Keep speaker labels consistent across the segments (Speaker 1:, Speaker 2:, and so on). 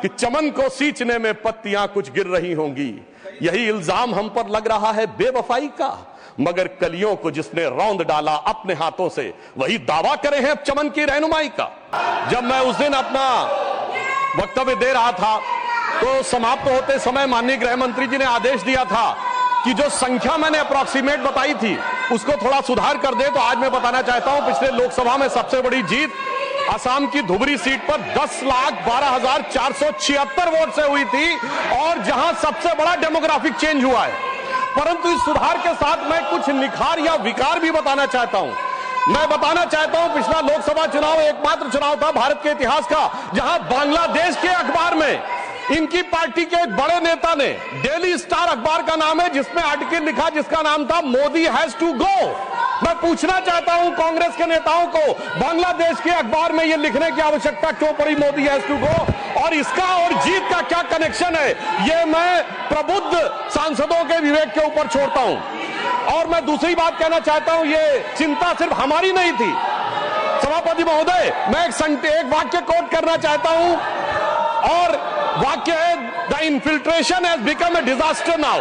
Speaker 1: कि चमन को सींचने में पत्तियां कुछ गिर रही होंगी। यही इल्जाम हम पर लग रहा है बेवफाई का, मगर कलियों को जिसने रौंद डाला अपने हाथों से, वही दावा करे हैं अब चमन की रहनुमाई का। जब मैं उस दिन अपना वक्तव्य दे रहा था तो समाप्त होते समय माननीय गृह मंत्री जी ने आदेश दिया था कि जो संख्या मैंने अप्रॉक्सीमेट बताई थी उसको थोड़ा सुधार कर दे। तो आज मैं बताना चाहता हूं, पिछले लोकसभा में सबसे बड़ी जीत असम की धुबरी सीट पर 10,12,476 वोट से हुई थी, और जहां सबसे बड़ा डेमोग्राफिक चेंज हुआ है। परंतु इस सुधार के साथ मैं कुछ निखार या विकार भी बताना चाहता हूं। मैं बताना चाहता हूं, पिछला लोकसभा चुनाव एकमात्र चुनाव था भारत के इतिहास का जहां बांग्लादेश के अखबार में इनकी पार्टी के एक बड़े नेता ने, डेली स्टार अखबार का नाम है, जिसमें आर्टिकल लिखा जिसका नाम था मोदी हैज टू गो। मैं पूछना चाहता हूं कांग्रेस के नेताओं को, बांग्लादेश के अखबार में यह लिखने की आवश्यकता क्यों पड़ी मोदी हैज टू गो, और इसका और जीत का क्या कनेक्शन है? यह मैं प्रबुद्ध सांसदों के विवेक के ऊपर छोड़ता हूं। और मैं दूसरी बात कहना चाहता हूं, यह चिंता सिर्फ हमारी नहीं थी सभापति महोदय। मैं एक वाक्य कोट करना चाहता हूं, और वाक्य है, the infiltration has become a disaster now.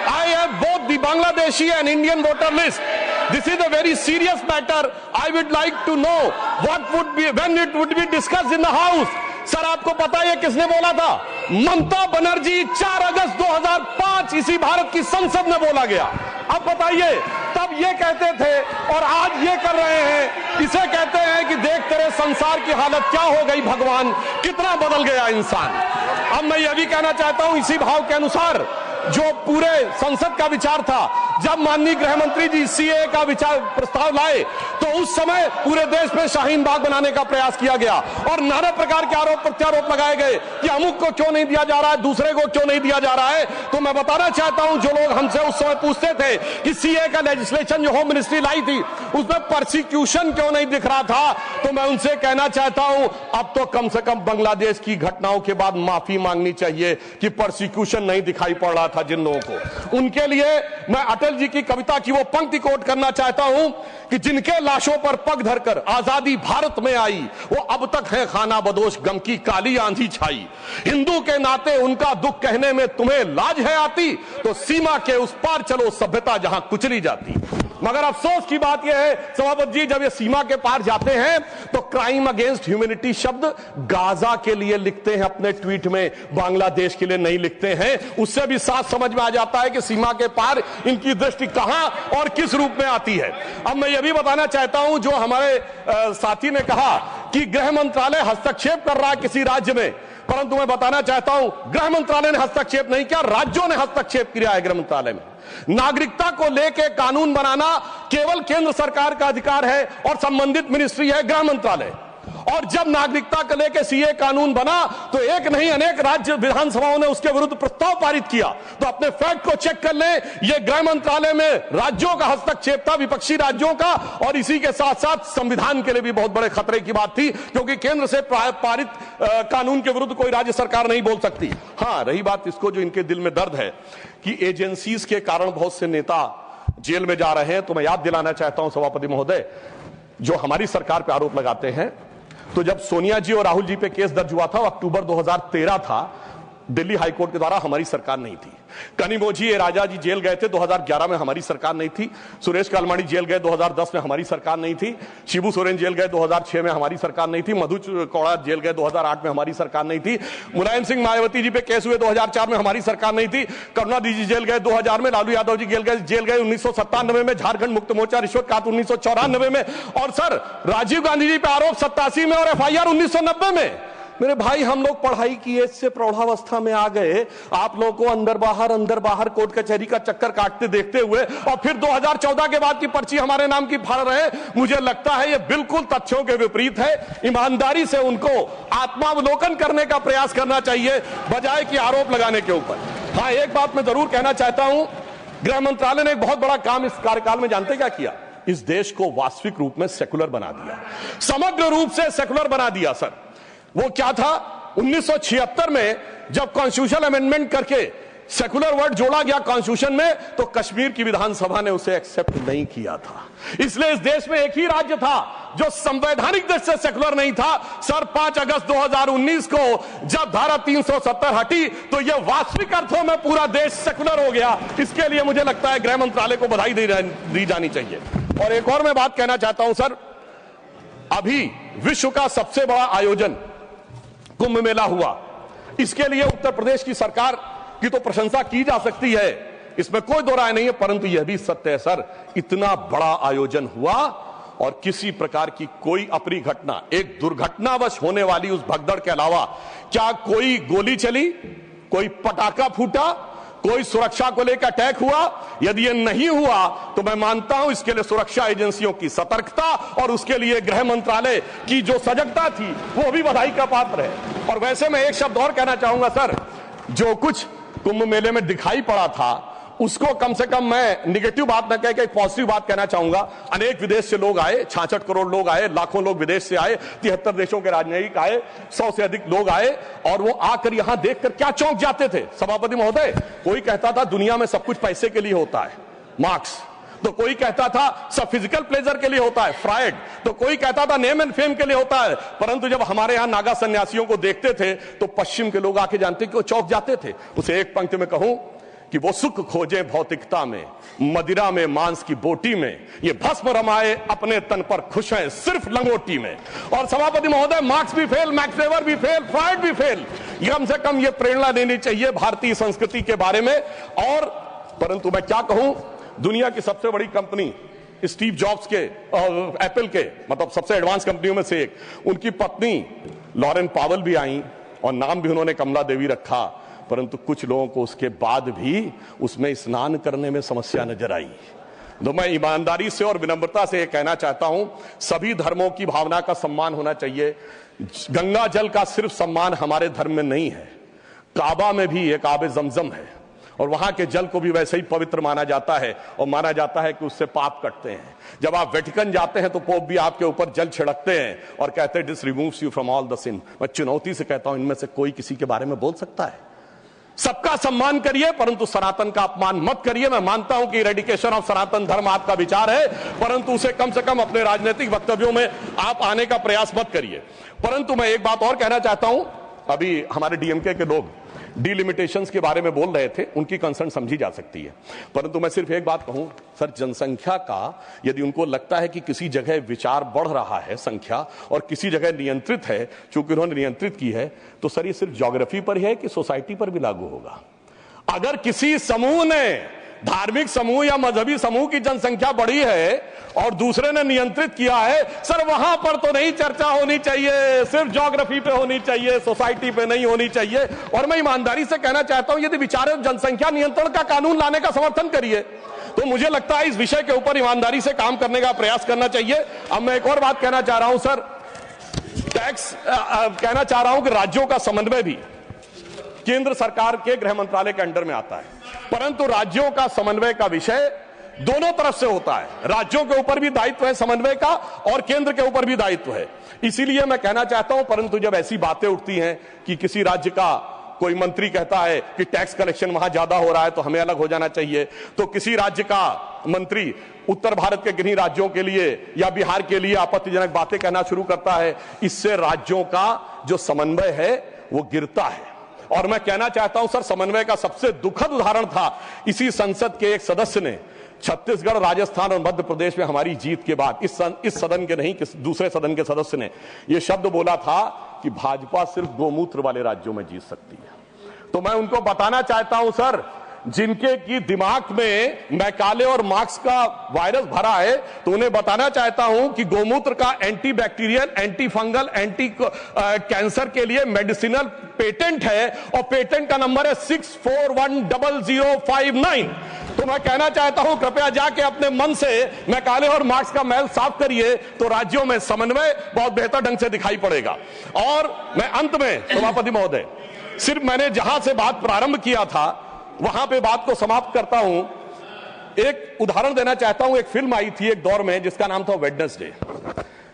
Speaker 1: I have both the Bangladeshi and Indian voter list. This is a very serious matter. I would like to know what would be when it would be discussed in the House. Sir आपको पता है किसने बोला था? ममता बनर्जी 4 अगस्त 2005 इसी भारत की संसद में बोला गया। अब बताइए, तब ये कहते थे और आज ये कर रहे हैं। इसे कहते हैं कि देख तेरे संसार की हालत क्या हो गई भगवान, कितना बदल गया इंसान। अब मैं यह भी कहना चाहता हूं, इसी भाव के अनुसार जो पूरे संसद का विचार था, जब माननीय गृह मंत्री जी सीए का विचार प्रस्ताव लाए तो उस समय पूरे देश में शाहीन बाग बनाने का प्रयास किया गया और नाना प्रकार के आरोप प्रत्यारोप लगाए गए कि अमुक को क्यों नहीं दिया जा रहा है, दूसरे को क्यों नहीं दिया जा रहा है। तो मैं बताना चाहता हूं, जो लोग हमसे उस समय पूछते थे कि सीए का लेजिस्लेशन जो होम मिनिस्ट्री लाई थी उसमें परसिक्यूशन क्यों नहीं दिख रहा था, तो मैं उनसे कहना चाहता हूं, अब तो कम से कम बांग्लादेश की घटनाओं के बाद माफी मांगनी चाहिए कि परसिक्यूशन नहीं दिखाई पड़ रहा था जिन लोगों को। उनके लिए मैं अटल जी की कविता की वो पंक्ति कोट करना चाहता हूं कि जिनके लाशों पर पग धरकर आजादी भारत में आई, वो अब तक है खाना बदोश, गम की काली आंधी छाई। हिंदू के नाते उनका दुख कहने में तुम्हें लाज है आती, तो सीमा के उस पार चलो सभ्यता जहां कुचली जाती। मगर अफसोस की बात यह है सभापति जी, जब ये सीमा के पार जाते हैं तो क्राइम अगेंस्ट ह्यूमैनिटी शब्द गाजा के लिए लिखते हैं अपने ट्वीट में, बांग्लादेश के लिए नहीं लिखते हैं। उससे भी साफ समझ में आ जाता है कि सीमा के पार इनकी दृष्टि कहां और किस रूप में आती है। अब मैं यह भी बताना चाहता हूं, जो हमारे साथी ने कहा कि गृह मंत्रालय हस्तक्षेप कर रहा है किसी राज्य में, परंतु मैं बताना चाहता हूं गृह मंत्रालय ने हस्तक्षेप नहीं किया, राज्यों ने हस्तक्षेप किया है। गृह मंत्रालय में नागरिकता को लेकर कानून बनाना केवल केंद्र सरकार का अधिकार है और संबंधित मिनिस्ट्री है गृह मंत्रालय। और जब नागरिकता को लेकर सीए कानून बना तो एक नहीं अनेक राज्य विधानसभाओं ने उसके विरुद्ध प्रस्ताव पारित किया। तो अपने फैक्ट को चेक कर लें, यह गृह मंत्रालय में राज्यों का हस्तक्षेप था, विपक्षी राज्यों का, और इसी के साथ साथ संविधान के लिए भी बहुत बड़े खतरे की बात थी, क्योंकि केंद्र से पारित कानून के विरुद्ध कोई राज्य सरकार नहीं बोल सकती। हाँ, रही बात इसको जो इनके दिल में दर्द है कि एजेंसीज के कारण बहुत से नेता जेल में जा रहे हैं, तो मैं याद दिलाना चाहता हूं सभापति महोदय, जो हमारी सरकार पर आरोप लगाते हैं, तो जब सोनिया जी और राहुल जी पे केस दर्ज हुआ था, अक्टूबर 2013 था, दिल्ली हाईकोर्ट के द्वारा, हमारी सरकार नहीं थी। कनिमोझी राजा जी जेल गए थे 2011 में, हमारी सरकार नहीं थी। सुरेश कालमाड़ी जेल गए 2010 में, हमारी सरकार नहीं थी। शिबू सोरेन जेल गए 2006 में, हमारी सरकार नहीं थी। मधु कौड़ा जेल गए 2008 में, हमारी सरकार नहीं थी। मुलायम सिंह मायावती जी पे केस हुए 2004 में, हमारी सरकार नहीं थी। करुणानिधि जी जेल गए 2000 में, लालू यादव जी जेल गए 1997 में, झारखंड मुक्त मोर्चा रिश्वत काट 1994 में, और सर राजीव गांधी जी पे आरोप 87 में और FIR 1990 में। मेरे भाई, हम लोग पढ़ाई की एज से प्रौढ़ावस्था में आ गए, आप लोगों को अंदर बाहर कोर्ट कचहरी का चक्कर काटते देखते हुए, और फिर 2014 के बाद की पर्ची हमारे नाम की फाड़ रहे। मुझे लगता है ये बिल्कुल तथ्यों के विपरीत है। ईमानदारी से उनको आत्मावलोकन करने का प्रयास करना चाहिए, बजाय कि आरोप लगाने के ऊपर। हाँ, एक बात मैं जरूर कहना चाहता हूं, गृह मंत्रालय ने एक बहुत बड़ा काम इस कार्यकाल में जानते क्या किया? इस देश को वास्तविक रूप में सेकुलर बना दिया, समग्र रूप से सेकुलर बना दिया। सर वो क्या था? 1976 में जब कॉन्स्टिट्यूशनल अमेंडमेंट करके सेकुलर वर्ड जोड़ा गया कॉन्स्टिट्यूशन में, तो कश्मीर की विधानसभा ने उसे एक्सेप्ट नहीं किया था। इसलिए इस देश में एक ही राज्य था जो संवैधानिक दृष्टि से सेकुलर नहीं था। सर 5 अगस्त 2019 को जब धारा 370 हटी तो यह वास्तविक अर्थों में पूरा देश सेकुलर हो गया। इसके लिए मुझे लगता है गृह मंत्रालय को बधाई दी जानी चाहिए। और एक और मैं बात कहना चाहता हूं सर, अभी विश्व का सबसे बड़ा आयोजन कुंभ मेला हुआ, इसके लिए उत्तर प्रदेश की सरकार की तो प्रशंसा की जा सकती है, इसमें कोई दो राय नहीं है, परंतु यह भी सत्य है सर, इतना बड़ा आयोजन हुआ और किसी प्रकार की कोई अप्रिय घटना, एक दुर्घटनावश होने वाली उस भगदड़ के अलावा क्या कोई गोली चली, कोई पटाखा फूटा, कोई सुरक्षा को लेकर अटैक हुआ? यदि यह नहीं हुआ तो मैं मानता हूं इसके लिए सुरक्षा एजेंसियों की सतर्कता और उसके लिए गृह मंत्रालय की जो सजगता थी वो भी बधाई का पात्र है। और वैसे मैं एक शब्द और कहना चाहूंगा सर, जो कुछ कुंभ मेले में दिखाई पड़ा था उसको कम से कम मैं निगेटिव बात न कह के एक पॉजिटिव बात कहना चाहूंगा। अनेक विदेश से लोग आए, 66 करोड़ लोग आए, लाखों लोग विदेश से आए, 73 देशों के राजनयिक आए, 100 से अधिक लोग आए और वो आकर यहां देखकर क्या चौंक जाते थे सभापति महोदय। कोई कहता था दुनिया में सब कुछ पैसे के लिए होता है, मार्क्स, तो कोई कहता था सब फिजिकल प्लेजर के लिए होता है, फ्रायड, तो कोई कहता था नेम एंड फेम के लिए होता है। परंतु जब हमारे यहां नागा सन्यासियों को देखते थे तो पश्चिम के लोग आके जानते कि वो चौंक जाते थे। उसे एक पंक्ति में कहूं कि वो सुख खोजे भौतिकता में, मदिरा में, मांस की बोटी में, ये भस्म रमाए अपने तन पर खुश हैं सिर्फ लंगोटी में। और सभापति महोदय, मार्क्स भी फेल, मैक्स वेबर भी फेल, फ्रायड भी फेल। कम से कम ये प्रेरणा देनी चाहिए भारतीय संस्कृति के बारे में। और परंतु मैं क्या कहूं, दुनिया की सबसे बड़ी कंपनी स्टीव जॉब्स के और एप्पल के, मतलब सबसे एडवांस कंपनियों में से एक, उनकी पत्नी लॉरेन पावेल भी आई और नाम भी उन्होंने कमला देवी रखा। परंतु कुछ लोगों को उसके बाद भी उसमें स्नान करने में समस्या नजर आई। तो मैं ईमानदारी से और विनम्रता से कहना चाहता हूं, सभी धर्मों की भावना का सम्मान होना चाहिए। गंगा जल का सिर्फ सम्मान हमारे धर्म में नहीं है, काबा में भी एक आबे जमजम है और वहां के जल को भी वैसे ही पवित्र माना जाता है और माना जाता है कि उससे पाप कटते हैं। जब आप वेटिकन जाते हैं तो पोप भी आपके ऊपर जल छिड़कते हैं और कहते हैं this removes you from all the sin. मैं चुनौती से कहता हूं, इनमें से कोई किसी के बारे में बोल सकता है? सबका सम्मान करिए परंतु सनातन का अपमान मत करिए। मैं मानता हूं कि इरेडिकेशन ऑफ सनातन धर्म आपका विचार है, परंतु उसे कम से कम अपने राजनीतिक वक्तव्यों में आप आने का प्रयास मत करिए। परंतु मैं एक बात और कहना चाहता हूं, अभी हमारे डीएमके के लोग डिलिमिटेशंस के बारे में बोल रहे थे, उनकी कंसर्न समझी जा सकती है, परंतु मैं सिर्फ एक बात कहूं सर, जनसंख्या का यदि उनको लगता है कि किसी जगह विचार बढ़ रहा है संख्या और किसी जगह नियंत्रित है, चूंकि उन्होंने नियंत्रित की है, तो सर ये सिर्फ ज्योग्राफी पर है कि सोसाइटी पर भी लागू होगा? अगर किसी समूह ने, धार्मिक समूह या मजहबी समूह की जनसंख्या बढ़ी है और दूसरे ने नियंत्रित किया है, सर वहां पर तो नहीं चर्चा होनी चाहिए, सिर्फ ज्योग्राफी पे होनी चाहिए, सोसाइटी पे नहीं होनी चाहिए। और मैं ईमानदारी से कहना चाहता हूं, यदि विचार जनसंख्या नियंत्रण का कानून लाने का समर्थन करिए, तो मुझे लगता है इस विषय के ऊपर ईमानदारी से काम करने का प्रयास करना चाहिए। अब मैं एक और बात कहना चाह रहा हूं सर, टैक्स कहना चाह रहा हूं कि राज्यों का समन्वय भी केंद्र सरकार के गृह मंत्रालय के अंडर में आता है, परंतु राज्यों का समन्वय का विषय दोनों तरफ से होता है। राज्यों के ऊपर भी दायित्व है समन्वय का और केंद्र के ऊपर भी दायित्व है। इसीलिए मैं कहना चाहता हूं, परंतु जब ऐसी बातें उठती हैं कि किसी राज्य का कोई मंत्री कहता है कि टैक्स कलेक्शन वहां ज्यादा हो रहा है तो हमें अलग हो जाना चाहिए, तो किसी राज्य का मंत्री उत्तर भारत के किन्हीं राज्यों के लिए या बिहार के लिए आपत्तिजनक बातें कहना शुरू करता है, इससे राज्यों का जो समन्वय है वो गिरता है। और मैं कहना चाहता हूं सर, समन्वय का सबसे दुखद उदाहरण था इसी संसद के एक सदस्य ने छत्तीसगढ़, राजस्थान और मध्य प्रदेश में हमारी जीत के बाद इस सदन के नहीं, दूसरे सदन के सदस्य ने यह शब्द बोला था कि भाजपा सिर्फ गोमूत्र वाले राज्यों में जीत सकती है। तो मैं उनको बताना चाहता हूं सर, जिनके की दिमाग में मैकाले और मार्क्स का वायरस भरा है, तो उन्हें बताना चाहता हूं कि गोमूत्र का anti bacterial, anti fungal, anti cancer के लिए मेडिसिनल पेटेंट है और पेटेंट का नंबर है 64100059। तो मैं कहना चाहता हूं, कृपया जाके अपने मन से मैकाले और मार्क्स का मैल साफ करिए, तो राज्यों में समन्वय बहुत बेहतर ढंग से दिखाई पड़ेगा। और मैं अंत में सभापति महोदय, सिर्फ मैंने जहां से बात प्रारंभ किया था वहां पे बात को समाप्त करता हूं। एक उदाहरण देना चाहता हूं, एक फिल्म आई थी एक दौर में जिसका नाम था वेडनेसडे।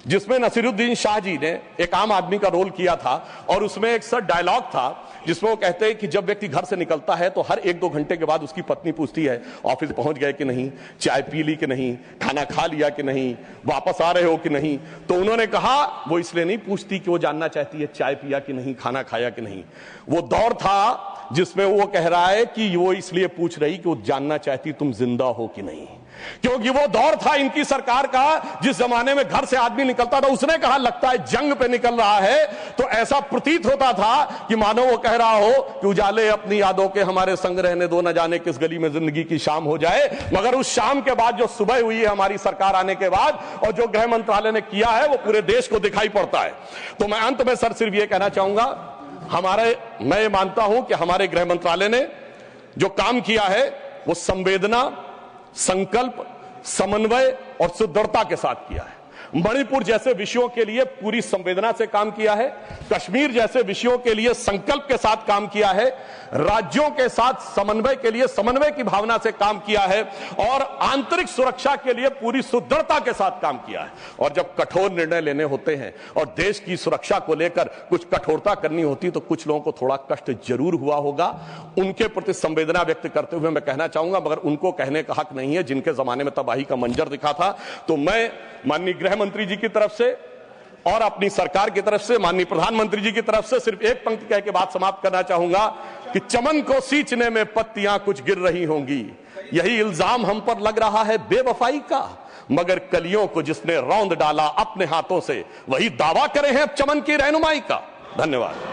Speaker 1: जिसमें नसीरुद्दीन शाह जी ने एक आम आदमी का रोल किया था और उसमें एक सर डायलॉग था जिसमें वो कहते हैं कि जब व्यक्ति घर से निकलता है तो हर 1-2 घंटे के बाद उसकी पत्नी पूछती है ऑफिस पहुंच गए कि नहीं, चाय पी ली कि नहीं, खाना खा लिया कि नहीं, वापस आ रहे हो कि नहीं। तो उन्होंने कहा वो इसलिए नहीं पूछती कि वो जानना चाहती है चाय पिया कि नहीं, खाना खाया कि नहीं। वो दौर था जिसमें वो कह रहा है कि वो इसलिए पूछ रही कि वो जानना चाहती तुम जिंदा हो कि नहीं, क्योंकि वो दौर था इनकी सरकार का जिस जमाने में घर से आदमी निकलता था उसने कहा लगता है जंग पे निकल रहा है। तो ऐसा प्रतीत होता था कि मानो वो कह रहा हो कि उजाले अपनी यादों के हमारे संग रहने दो, न जाने किस गली में जिंदगी की शाम हो जाए। मगर उस शाम के बाद जो सुबह हुई है हमारी सरकार आने के बाद और जो गृह मंत्रालय ने किया है वो पूरे देश को दिखाई पड़ता है। तो मैं अंत में सर सिर्फ ये कहना चाहूंगा, मैं ये मानता हूं कि हमारे गृह मंत्रालय ने जो काम किया है वो संवेदना, संकल्प, समन्वय और सुदृढ़ता के साथ किया है। मणिपुर जैसे विषयों के लिए पूरी संवेदना से काम किया है, कश्मीर जैसे विषयों के लिए संकल्प के साथ काम किया है, राज्यों के साथ समन्वय के लिए समन्वय की भावना से काम किया है और आंतरिक सुरक्षा के लिए पूरी सुदृढ़ता के साथ काम किया है। और जब कठोर निर्णय लेने होते हैं और देश की सुरक्षा को लेकर कुछ कठोरता करनी होती तो कुछ लोगों को थोड़ा कष्ट जरूर हुआ होगा। उनके प्रति संवेदना व्यक्त करते हुए मैं कहना चाहूंगा, मगर उनको कहने का हक नहीं है जिनके जमाने में तबाही का मंजर दिखा था। तो मैं माननीय गृह मंत्री जी की तरफ से और अपनी सरकार की तरफ से, माननीय प्रधानमंत्री जी की तरफ से सिर्फ एक पंक्ति कह के बात समाप्त करना चाहूंगा कि चमन को सींचने में पत्तियां कुछ गिर रही होंगी, यही इल्जाम हम पर लग रहा है बेवफाई का, मगर कलियों को जिसने रौंद डाला अपने हाथों से वही दावा करे हैं अब चमन की रहनुमाई का। धन्यवाद।